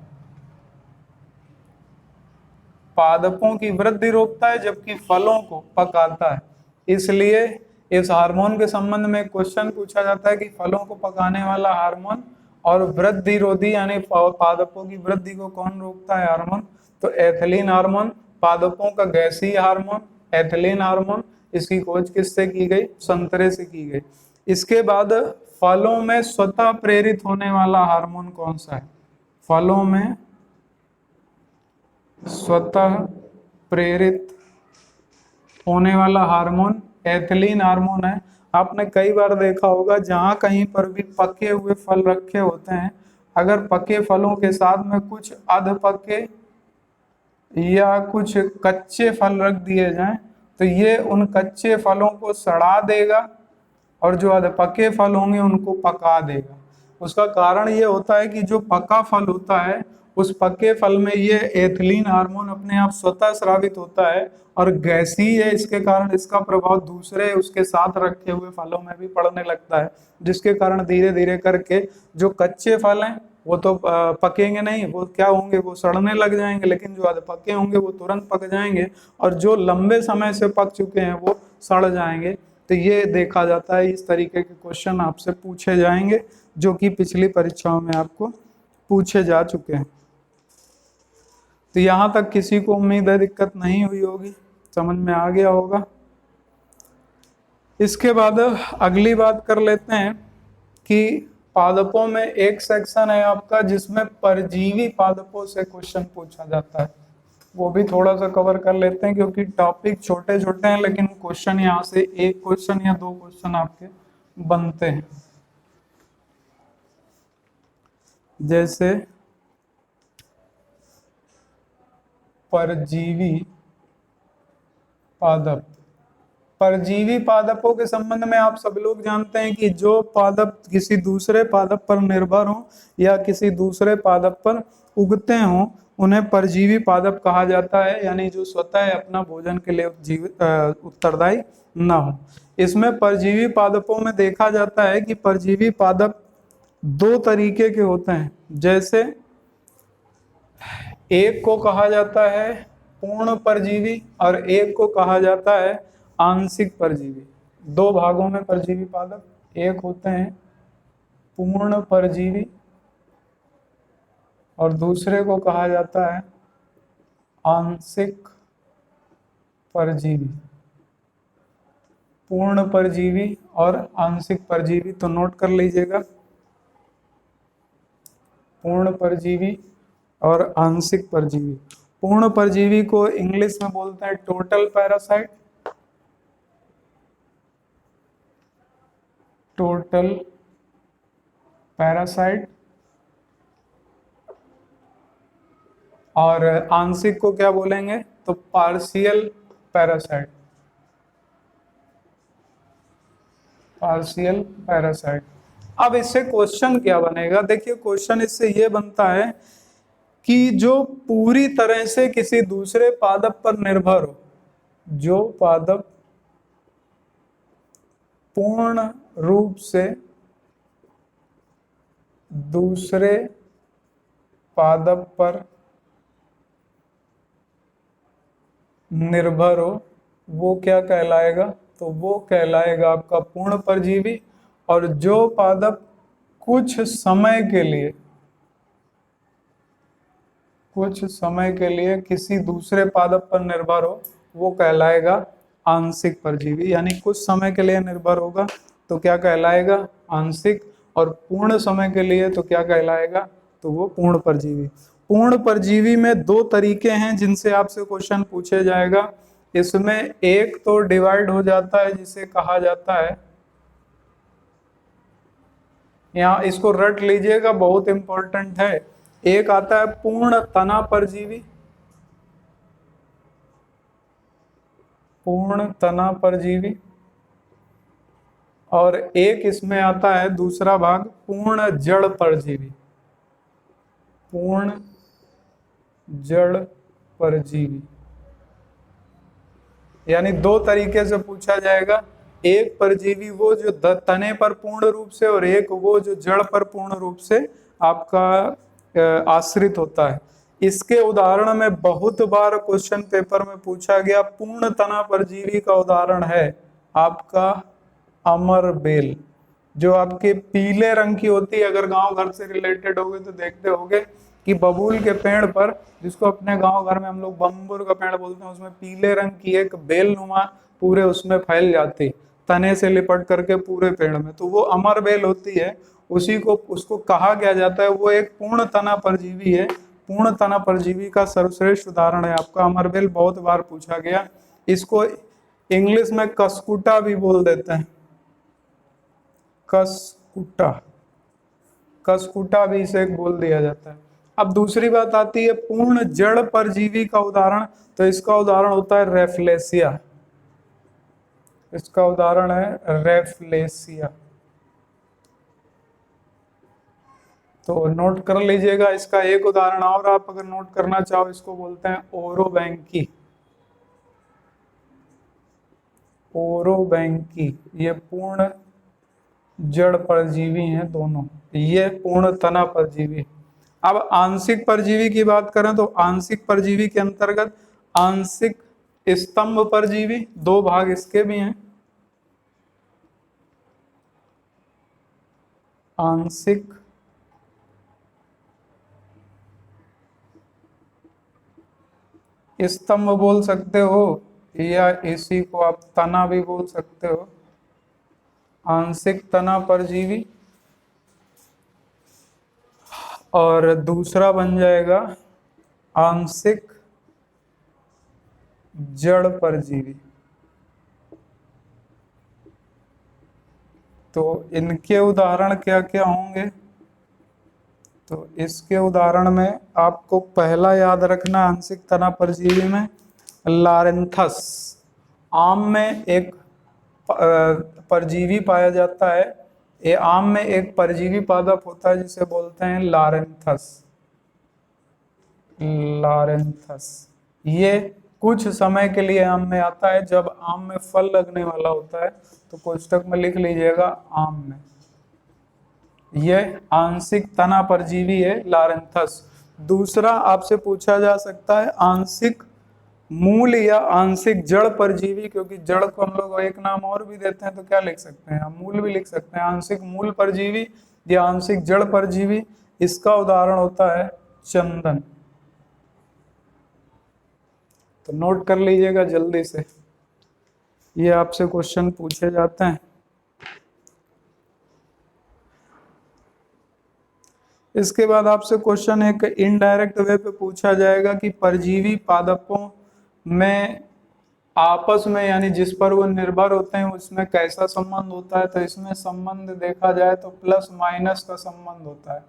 पादपों की वृद्धि रोकता है जबकि फलों को पकाता है। इसलिए इस हार्मोन के संबंध में क्वेश्चन पूछा जाता है कि फलों को पकाने वाला हार्मोन और वृद्धि रोधी यानी पादपों की वृद्धि को कौन रोकता है हार्मोन? तो एथिलीन हार्मोन, पादपों का गैसीय हार्मोन एथिलीन हार्मोन। इसकी खोज किससे की गई? संतरे से की गई। इसके बाद फलों में स्वतः प्रेरित होने वाला हार्मोन कौन सा है? फलों में स्वतः प्रेरित होने वाला हार्मोन एथिलीन हार्मोन है। आपने कई बार देखा होगा जहां कहीं पर भी पके हुए फल रखे होते हैं, अगर पके फलों के साथ में कुछ अध पके या कुछ कच्चे फल रख दिए जाएं तो ये उन कच्चे फलों को सड़ा देगा और जो अध पके फल होंगे उनको पका देगा। उसका कारण ये होता है कि जो पका फल होता है उस पके फल में ये एथिलीन हार्मोन अपने आप स्वतः स्रावित होता है और गैसीय है, इसके कारण इसका प्रभाव दूसरे उसके साथ रखे हुए फलों में भी पड़ने लगता है, जिसके कारण धीरे धीरे करके जो कच्चे फल हैं वो तो पकेंगे नहीं, वो क्या होंगे? वो सड़ने लग जाएंगे, लेकिन जो अध पके होंगे वो तुरंत पक जाएंगे और जो लंबे समय से पक चुके हैं वो सड़ जाएंगे। तो ये देखा जाता है, इस तरीके के क्वेश्चन आपसे पूछे जाएंगे जो कि पिछली परीक्षाओं में आपको पूछे जा चुके हैं। तो यहाँ तक किसी को उम्मीद है दिक्कत नहीं हुई होगी, समझ में आ गया होगा। इसके बाद अगली बात कर लेते हैं कि पादपों में एक सेक्शन है आपका जिसमें परजीवी पादपों से क्वेश्चन पूछा जाता है, वो भी थोड़ा सा कवर कर लेते हैं क्योंकि टॉपिक छोटे छोटे हैं, लेकिन क्वेश्चन यहाँ से एक क्वेश्चन या दो क्वेश्चन आपके बनते हैं। जैसे परजीवी पादप, परजीवी पादपों के संबंध में आप सब लोग जानते हैं कि जो पादप किसी दूसरे पादप पर निर्भर हो या किसी दूसरे पादप पर उगते हों उन्हें परजीवी पादप कहा जाता है, यानी जो स्वतः अपना भोजन के लिए उत्तरदायी न हो। इसमें परजीवी पादपों में देखा जाता है कि परजीवी पादप दो तरीके के होते हैं। जैसे एक को कहा जाता है पूर्ण परजीवी और एक को कहा जाता है आंशिक परजीवी। दो भागों में परजीवी पादप, एक होते हैं पूर्ण परजीवी और दूसरे को कहा जाता है आंशिक परजीवी। पूर्ण परजीवी और आंशिक परजीवी, तो नोट कर लीजिएगा, पूर्ण परजीवी और आंशिक परजीवी। पूर्ण परजीवी को इंग्लिश में बोलते हैं टोटल पैरासाइट, टोटल पैरासाइट, और आंशिक को क्या बोलेंगे? तो पार्शियल पैरासाइट, पार्शियल पैरासाइट। अब इससे क्वेश्चन क्या बनेगा? देखिए क्वेश्चन इससे ये बनता है कि जो पूरी तरह से किसी दूसरे पादप पर निर्भर हो, जो पादप पूर्ण रूप से दूसरे पादप पर निर्भर हो वो क्या कहलाएगा? तो वो कहलाएगा आपका पूर्ण परजीवी। और जो पादप कुछ समय के लिए किसी दूसरे पादप पर निर्भर हो वो कहलाएगा आंशिक परजीवी। यानी कुछ समय के लिए निर्भर होगा तो क्या कहलाएगा? आंशिक। और पूर्ण समय के लिए तो क्या कहलाएगा? तो वो पूर्ण परजीवी। पूर्ण परजीवी में दो तरीके हैं जिनसे आपसे क्वेश्चन पूछे जाएगा। इसमें एक तो डिवाइड हो जाता है जिसे कहा जाता है, यहाँ इसको रट लीजिएगा, बहुत इंपॉर्टेंट है। एक आता है पूर्ण तना परजीवी, पूर्ण तना परजीवी। और एक इसमें आता है दूसरा भाग पूर्ण जड़ परजीवी, पूर्ण जड़ परजीवी। यानी दो तरीके से पूछा जाएगा, एक परजीवी वो जो तने पर पूर्ण रूप से, और एक वो जो जड़ पर पूर्ण रूप से आपका आश्रित होता है। इसके उदाहरण में बहुत बार क्वेश्चन पेपर में पूछा गया पूर्ण तना परजीवी का उदाहरण है आपका अमर बेल, जो आपके पीले रंग की होती है। अगर गांव घर से रिलेटेड होगे तो देखते होगे कि बबूल के पेड़ पर, जिसको अपने गांव घर में हम लोग बम्बुर का पेड़ बोलते हैं, उसमें पीले रंग की एक बेल नुमा पूरे उसमें फैल जाती, तने से लिपट करके पूरे पेड़ में, तो वो अमर बेल होती है। उसी को उसको कहा गया जाता है, वो एक पूर्ण तना परजीवी है। पूर्ण तना परजीवी का सर्वश्रेष्ठ उदाहरण है आपका अमर बेल, बहुत बार पूछा गया। इसको इंग्लिश में कसकुटा भी बोल देते हैं, कसकुटा, कसकुटा भी इसे बोल दिया जाता है। अब दूसरी बात आती है पूर्ण जड़ परजीवी का उदाहरण, तो इसका उदाहरण होता है रेफ्लेसिया, इसका उदाहरण है रेफ्लेसिया। तो नोट कर लीजिएगा इसका एक उदाहरण, और आप अगर नोट करना चाहो इसको बोलते हैं ओरोबैंकी, ओरोबैंकी। ये पूर्ण जड़ परजीवी हैं दोनों, ये पूर्ण तना परजीवी। अब आंशिक परजीवी की बात करें तो आंशिक परजीवी के अंतर्गत आंशिक स्तंभ परजीवी, दो भाग इसके भी हैं, आंशिक स्तंभ बोल सकते हो, या इसी को आप तना भी बोल सकते हो, आंशिक तना परजीवी। और दूसरा बन जाएगा आंशिक जड़ परजीवी। तो इनके उदाहरण क्या क्या होंगे? तो इसके उदाहरण में आपको पहला याद रखना आंशिक तना परजीवी में लारेंथस, आम में एक परजीवी पाया जाता है। ये आम में एक परजीवी पादप होता है जिसे बोलते हैं लारेंथस, लारेंथस। ये कुछ समय के लिए आम में आता है, जब आम में फल लगने वाला होता है, तो कोष्टक में लिख लीजिएगा आम में। यह आंशिक तना परजीवी है लारेंथस। दूसरा आपसे पूछा जा सकता है आंशिक मूल या आंशिक जड़ परजीवी, क्योंकि जड़ को हम लोग एक नाम और भी देते हैं, तो क्या लिख सकते हैं, हम मूल भी लिख सकते हैं। आंशिक मूल परजीवी या आंशिक जड़ परजीवी, इसका उदाहरण होता है चंदन। तो नोट कर लीजिएगा जल्दी से, ये आपसे क्वेश्चन पूछे जाते हैं। इसके बाद आपसे क्वेश्चन एक इनडायरेक्ट वे पे पूछा जाएगा कि परजीवी पादपों में आपस में, यानी जिस पर वो निर्भर होते हैं, उसमें कैसा संबंध होता है। तो इसमें संबंध देखा जाए तो प्लस माइनस का संबंध होता है।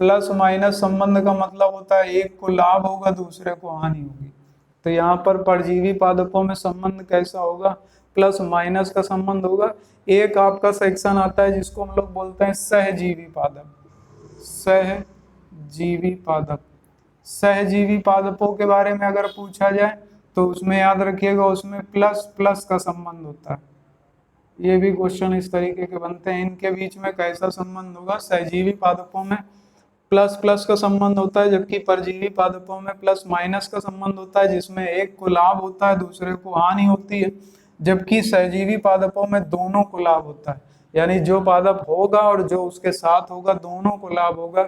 प्लस माइनस संबंध का मतलब होता है एक को लाभ होगा दूसरे को हानि होगी। तो यहाँ पर परजीवी पादपों में संबंध कैसा होगा? प्लस माइनस का संबंध होगा। एक आपका सेक्शन आता है जिसको हम लोग बोलते हैं सहजीवी पादप, सहजीवी पादप। सहजीवी पादपों के बारे में अगर पूछा जाए तो उसमें याद रखिएगा, उसमें प्लस प्लस का संबंध होता है। ये भी क्वेश्चन इस तरीके के बनते हैं, इनके बीच में कैसा संबंध होगा? सहजीवी पादपों में प्लस प्लस का संबंध होता है, जबकि परजीवी पादपों में प्लस माइनस का संबंध होता है, जिसमें एक को लाभ होता है दूसरे को हानि होती है। जबकि सहजीवी पादपों में दोनों को लाभ होता है, यानी जो पादप होगा और जो उसके साथ होगा दोनों को लाभ होगा,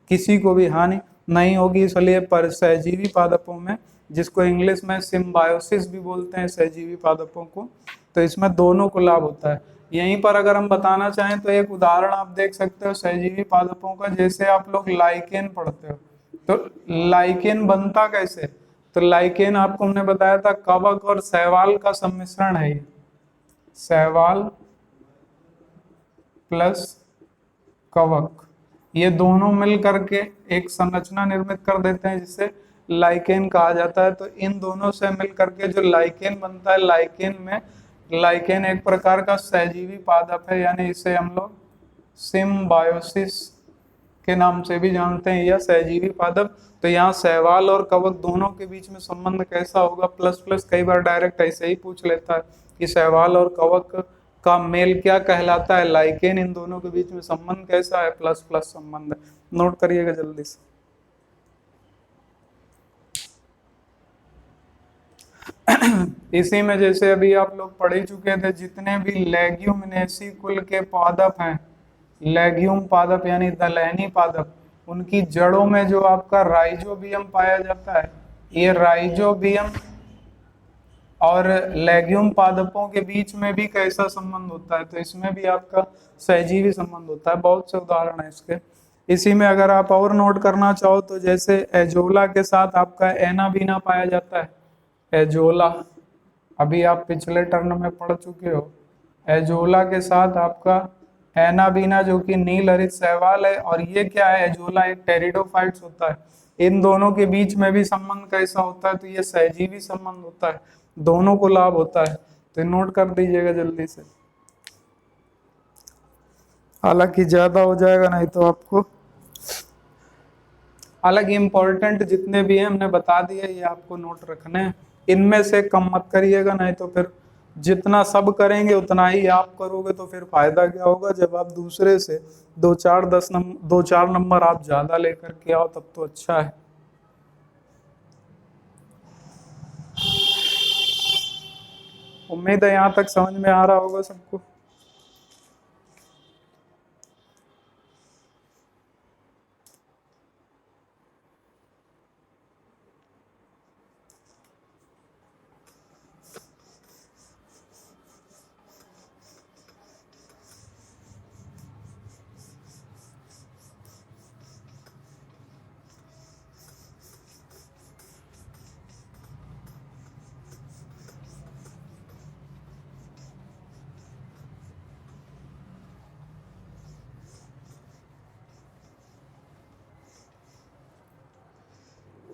किसी को भी हानि नहीं होगी। इसलिए पर सहजीवी पादपों में, जिसको इंग्लिश में सिम्बायोसिस भी बोलते हैं सहजीवी पादपों को, तो इसमें दोनों को लाभ होता है। यहीं पर अगर हम बताना चाहें तो एक उदाहरण आप देख सकते हो सहजीवी पादपों का, जैसे आप लोग लाइकेन पढ़ते हो, तो लाइकेन बनता कैसे? तो लाइकेन आपको हमने बताया था कवक और शैवाल का सम्मिश्रण है ये, शैवाल प्लस कवक, ये दोनों मिल करके एक संरचना निर्मित कर देते हैं जिसे लाइकेन कहा जाता है। तो इन दोनों से मिल करके जो लाइकेन बनता है, लाइकेन में, लाइकेन एक प्रकार का सहजीवी पादप है, यानी इसे हम लोग सिम्बायोसिस के नाम से भी जानते हैं, या सहजीवी पादप। तो यहाँ शैवाल और कवक दोनों के बीच में संबंध कैसा होगा? Plus plus. कई बार डायरेक्ट ऐसे ही पूछ लेता है कि शैवाल और कवक का मेल क्या कहलाता है, लाइकेन, इन दोनों के बीच में संबंध कैसा है? प्लस प्लस संबंध। नोट करिएगा जल्दी से। इसी में जैसे अभी आप लोग पढ़ ही चुके थे, जितने भी लेग्यूमिनेसी कुल के पादप हैं, लेग्यूम पादप यानी दलहनी पादप, उनकी जड़ों में जो आपका राइजोबियम पाया जाता है, ये राइजोबियम और लेग्यूम पादपों के बीच में भी कैसा संबंध होता है? तो इसमें भी आपका सहजीवी संबंध होता है। बहुत से उदाहरण है इसके। इसी में अगर आप और नोट करना चाहो तो जैसे एजोला के साथ आपका एनाबीना पाया जाता है, एजोला, अभी आप पिछले टर्न में पढ़ चुके हो। एजोला के साथ आपका एनाबीना जो कि नील हरित शैवाल है, और ये क्या है? एजोला एक टेरिडोफाइट्स होता है। इन दोनों के बीच में भी संबंध कैसा होता है? तो ये सहजीवी संबंध होता है, दोनों को लाभ होता है। तो नोट कर दीजिएगा जल्दी से, हालांकि ज्यादा हो जाएगा नहीं तो आपको, हालांकि इम्पोर्टेंट जितने भी हैं हमने बता दिए, ये आपको नोट रखने हैं, इनमें से कम मत करिएगा, नहीं तो फिर जितना सब करेंगे उतना ही आप करोगे, तो फिर फायदा क्या होगा? जब आप दूसरे से 2-4 नंबर आप ज्यादा लेकर के आओ तब तो अच्छा है। उम्मीद है यहाँ तक समझ में आ रहा होगा सबको।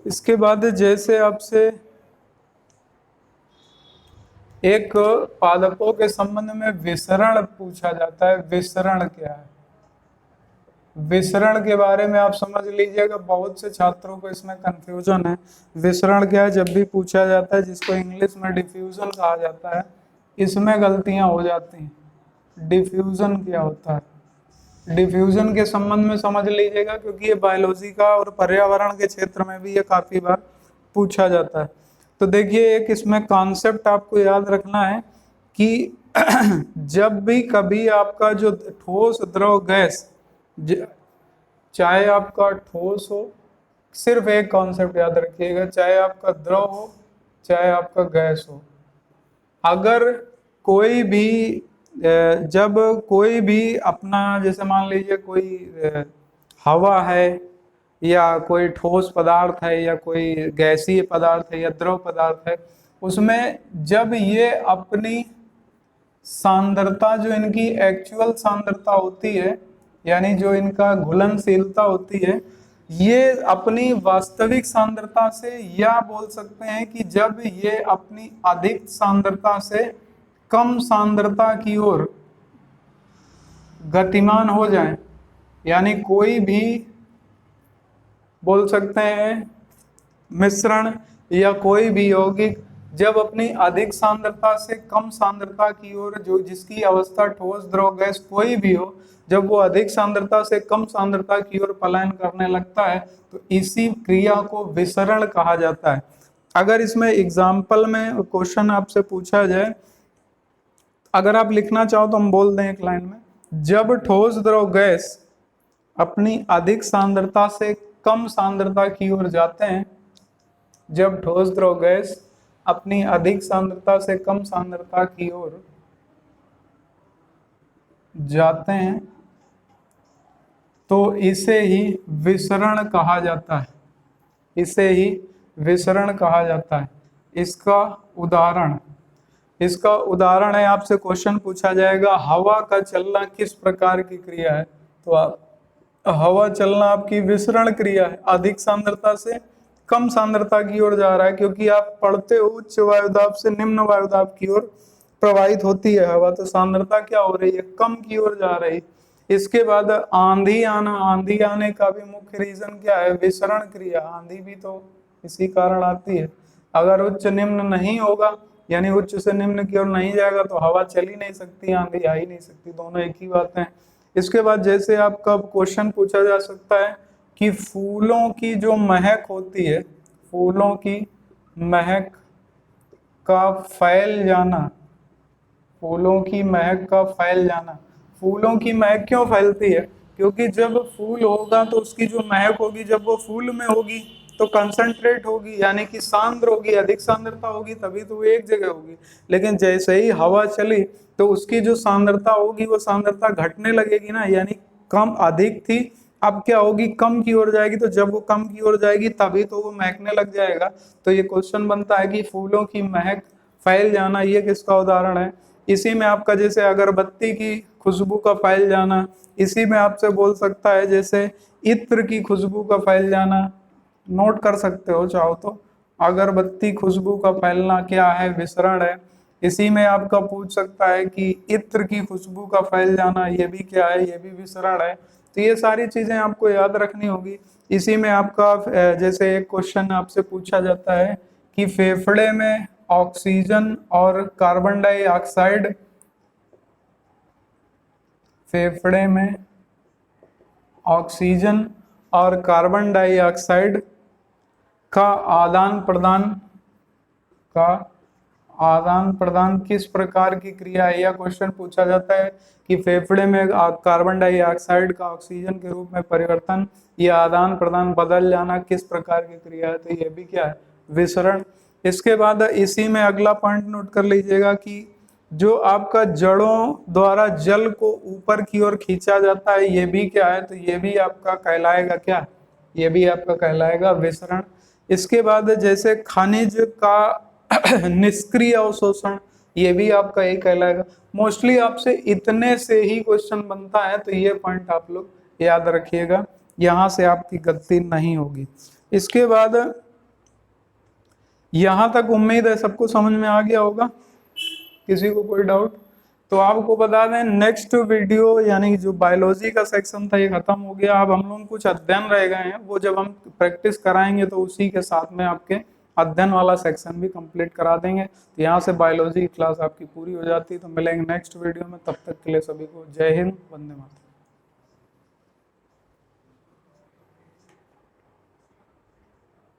इसके बाद जैसे आपसे एक पादपों के संबंध में विसरण पूछा जाता है, विसरण क्या है? विसरण के बारे में आप समझ लीजिएगा, बहुत से छात्रों को इसमें कंफ्यूजन है। विसरण क्या है जब भी पूछा जाता है, जिसको इंग्लिश में डिफ्यूजन कहा जाता है, इसमें गलतियां हो जाती हैं। डिफ्यूजन क्या होता है? डिफ्यूजन के संबंध में समझ लीजिएगा, क्योंकि ये बायोलॉजी का और पर्यावरण के क्षेत्र में भी ये काफी बार पूछा जाता है। तो देखिए, एक इसमें कॉन्सेप्ट आपको याद रखना है कि जब भी कभी आपका जो ठोस द्रव गैस, चाहे आपका ठोस हो, सिर्फ एक कॉन्सेप्ट याद रखिएगा, चाहे आपका द्रव हो चाहे आपका गैस हो, अगर कोई भी जब कोई भी अपना, जैसे मान लीजिए कोई हवा है या कोई ठोस पदार्थ है या कोई गैसीय पदार्थ है या द्रव पदार्थ है, उसमें जब ये अपनी सांद्रता, जो इनकी एक्चुअल सांद्रता होती है, यानी जो इनका घुलनशीलता होती है, ये अपनी वास्तविक सांद्रता से, या बोल सकते हैं कि जब ये अपनी अधिक सांद्रता से कम सांद्रता की ओर गतिमान हो जाए, यानी कोई भी बोल सकते हैं मिश्रण या कोई भी यौगिक जब अपनी अधिक सांद्रता से कम सांद्रता की ओर, जो जिसकी अवस्था ठोस द्रव गैस कोई भी हो, जब वो अधिक सांद्रता से कम सांद्रता की ओर पलायन करने लगता है तो इसी क्रिया को विसरण कहा जाता है। अगर इसमें एग्जाम्पल में क्वेश्चन आपसे पूछा जाए, अगर आप लिखना चाहो तो हम बोल दें एक लाइन में, जब ठोस द्रव गैस अपनी अधिक सांद्रता से कम सांद्रता की ओर जाते हैं, जब ठोस द्रव गैस अपनी अधिक सांद्रता से कम सांद्रता की ओर जाते हैं तो इसे ही विसरण कहा जाता है, इसे ही विसरण कहा जाता है। इसका उदाहरण है, आपसे क्वेश्चन पूछा जाएगा हवा का चलना किस प्रकार की क्रिया है, तो आप हवा चलना आपकी विसरण क्रिया है, अधिक सांद्रता से कम सांद्रता की ओर जा रहा है, क्योंकि आप पढ़ते हो उच्च वायुदाब से निम्न वायुदाब की ओर प्रवाहित होती है हवा, तो सांद्रता क्या हो रही है, कम की ओर जा रही। इसके बाद आंधी आना, आंधी आने का भी मुख्य रीजन क्या है, विसरण क्रिया। आंधी भी तो इसी कारण आती है। अगर उच्च निम्न नहीं होगा, यानी उच्च से निम्न की ओर नहीं जाएगा तो हवा चल ही नहीं सकती, आंधी आ ही नहीं सकती, दोनों एक ही बात है। इसके बाद जैसे आपका क्वेश्चन पूछा जा सकता है कि फूलों की जो महक होती है, फूलों की महक का फैल जाना, फूलों की महक का फैल जाना। फूलों की महक क्यों फैलती है, क्योंकि जब फूल होगा तो उसकी जो महक होगी, जब वो फूल में होगी तो कंसंट्रेट होगी, यानी कि सांद्र होगी, अधिक सांद्रता होगी, तभी तो वो एक जगह होगी। लेकिन जैसे ही हवा चली तो उसकी जो सांद्रता होगी वो सांद्रता घटने लगेगी ना, यानी कम अधिक थी अब क्या होगी, कम की ओर जाएगी। तो जब वो कम की ओर जाएगी तभी तो वो महकने लग जाएगा। तो ये क्वेश्चन बनता है कि फूलों की महक फैल जाना, ये किसका उदाहरण है। इसी में आपका जैसे अगरबत्ती की खुशबू का फैल जाना, इसी में आपसे बोल सकता है जैसे इत्र की खुशबू का फैल जाना, नोट कर सकते हो चाहो तो। अगरबत्ती खुशबू का फैलना क्या है, विसरण है। इसी में आपका पूछ सकता है कि इत्र की खुशबू का फैल जाना, ये भी क्या है, ये भी विसरण है। तो ये सारी चीजें आपको याद रखनी होगी। इसी में आपका जैसे एक क्वेश्चन आपसे पूछा जाता है कि फेफड़े में ऑक्सीजन और कार्बन डाइऑक्साइड, फेफड़े में ऑक्सीजन और कार्बन डाइऑक्साइड का आदान प्रदान किस प्रकार की क्रिया है। यह क्वेश्चन पूछा जाता है कि फेफड़े में कार्बन डाइऑक्साइड का ऑक्सीजन के रूप में परिवर्तन, यह आदान प्रदान बदल जाना किस प्रकार की क्रिया है, तो यह भी क्या है, विसरण। इसके बाद इसी में अगला पॉइंट नोट कर लीजिएगा कि जो आपका जड़ों द्वारा जल को ऊपर की ओर खींचा जाता है, ये भी क्या है, तो ये भी आपका कहलाएगा क्या, ये भी आपका कहलाएगा विसरण। इसके बाद जैसे खनिज का निष्क्रिय अवशोषण, ये भी आपका यही कहलाएगा। मोस्टली आपसे इतने से ही क्वेश्चन बनता है, तो ये पॉइंट आप लोग याद रखिएगा, यहाँ से आपकी गलती नहीं होगी। इसके बाद यहाँ तक उम्मीद है सबको समझ में आ गया होगा, किसी को कोई डाउट। तो आपको बता दें नेक्स्ट वीडियो यानी जो बायोलॉजी का सेक्शन था ये खत्म हो गया। अब हम लोग कुछ अध्ययन रह गए हैं, वो जब हम प्रैक्टिस कराएंगे तो उसी के साथ में आपके अध्ययन वाला सेक्शन भी कंप्लीट करा देंगे। तो यहाँ से बायोलॉजी की क्लास आपकी पूरी हो जाती है। तो मिलेंगे नेक्स्ट वीडियो में, तब तक के लिए सभी को जय हिंद, वंदे मातरम।